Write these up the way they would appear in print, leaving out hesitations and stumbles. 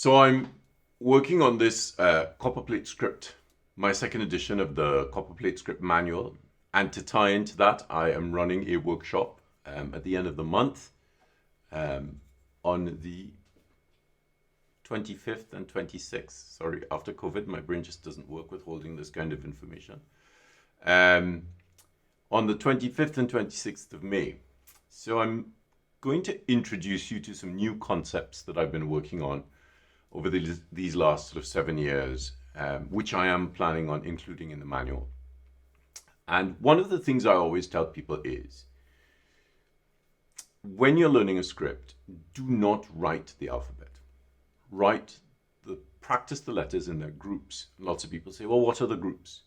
So I'm working on this Copperplate script, my second edition of the Copperplate Script Manual. And to tie into that, I am running a workshop at the end of the month on the 25th and 26th. Sorry, after COVID, my brain just doesn't work with holding this kind of information. On the 25th and 26th of May. So I'm going to introduce you to some new concepts that I've been working on over these last sort of 7 years, which I am planning on including in the manual. And one of the things I always tell people is, when you're learning a script, do not write the alphabet. Practice the letters in their groups. Lots of people say, well, what are the groups?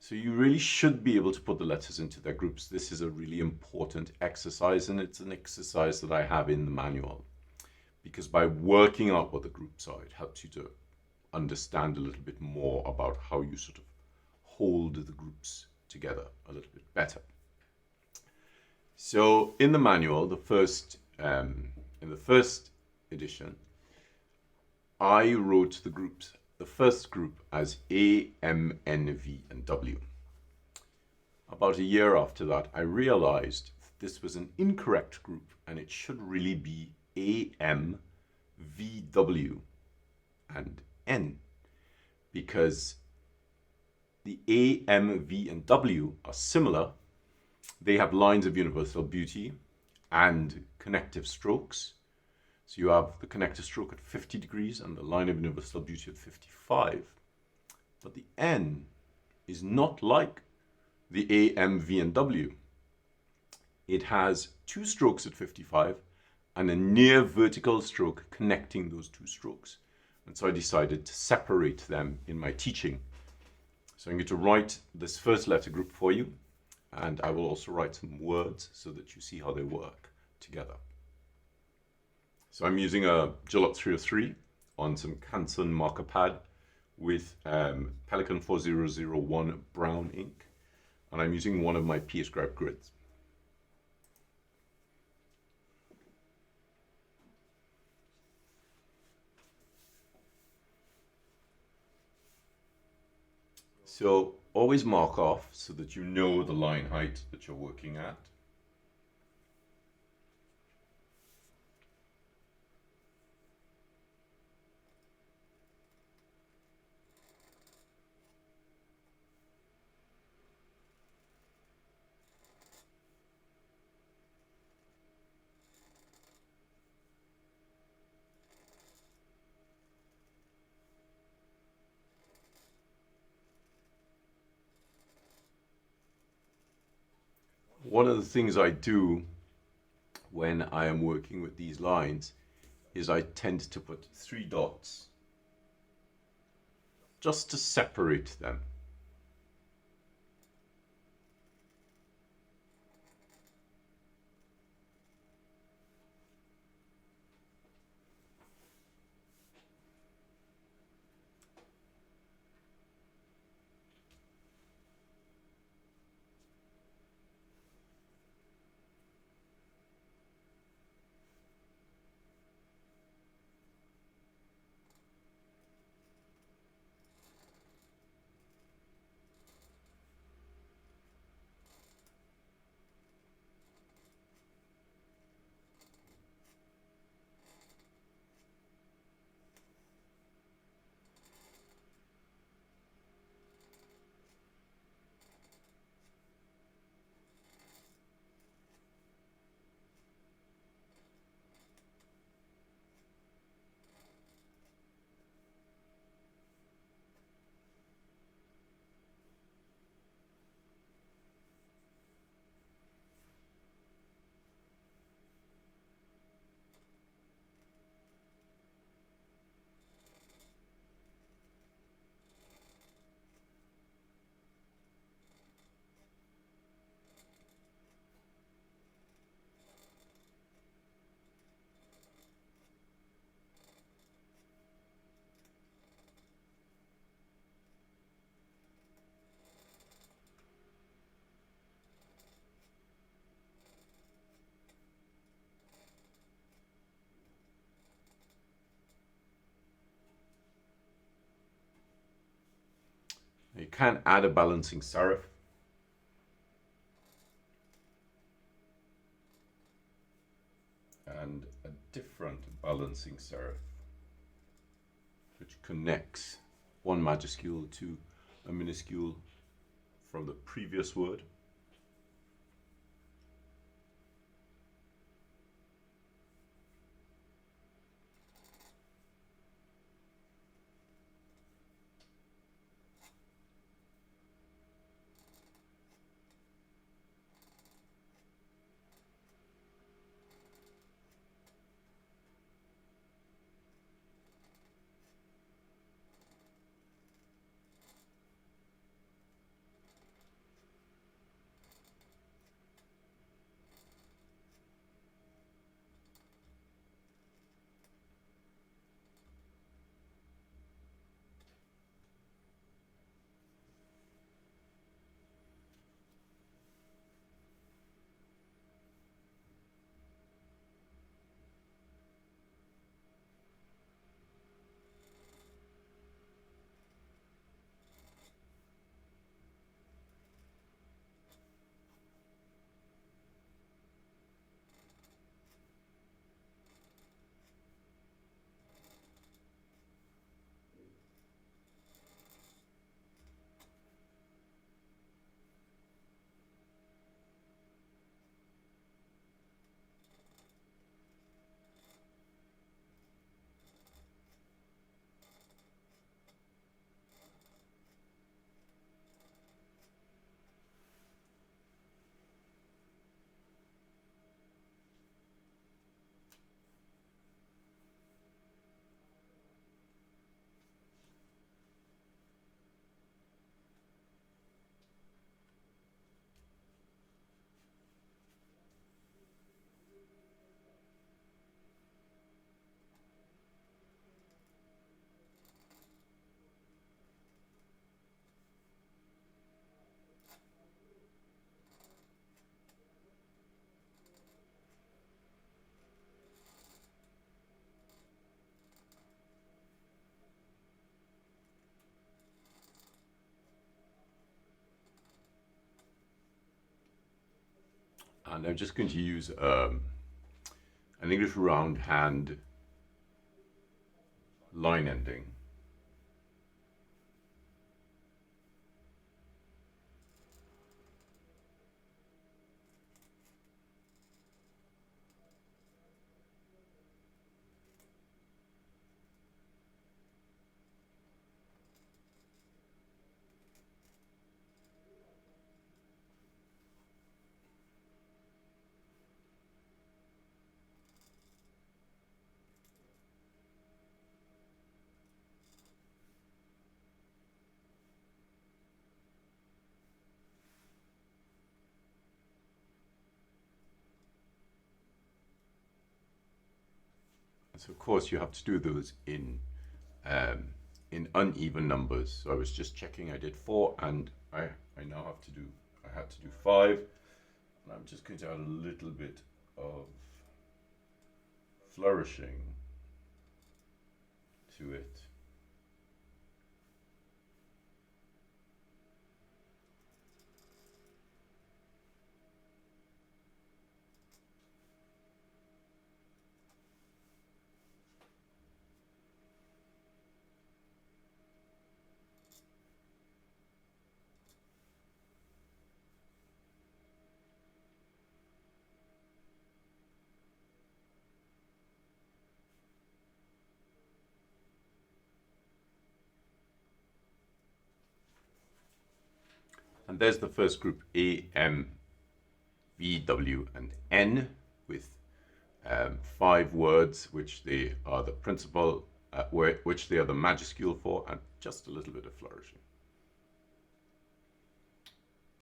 So you really should be able to put the letters into their groups. This is a really important exercise, and it's an exercise that I have in the manual. Because by working out what the groups are, it helps you to understand a little bit more about how you sort of hold the groups together a little bit better. So in the manual, in the first edition, I wrote the first group as A, M, N, V, and W. About a year after that, I realized this was an incorrect group, and it should really be AM, VW, and N, because the A, M, V, and W are similar. They have lines of universal beauty and connective strokes. So you have the connective stroke at 50 degrees and the line of universal beauty at 55. But the N is not like the A, M, V, and W. It has two strokes at 55 and a near vertical stroke connecting those two strokes. And so I decided to separate them in my teaching. So I'm going to write this first letter group for you, and I will also write some words so that you see how they work together. So I'm using a Gillott 303 on some Cason marker pad with Pelikan 4001 brown ink, and I'm using one of my PAScribe grids. So always mark off so that you know the line height that you're working at. One of the things I do when I am working with these lines is I tend to put 3 dots just to separate them. can add a balancing serif. And a different balancing serif, which connects one majuscule to a minuscule from the previous word. And I'm just going to use an English round hand line ending. So of course you have to do those in uneven numbers. So I was just checking, I did 4, and I now have to do, I had to do 5. And I'm just going to add a little bit of flourishing to it. And there's the first group, A, M, V, W, and N, with 5 words, which they are the principal, which they are the majuscule for, and just a little bit of flourishing.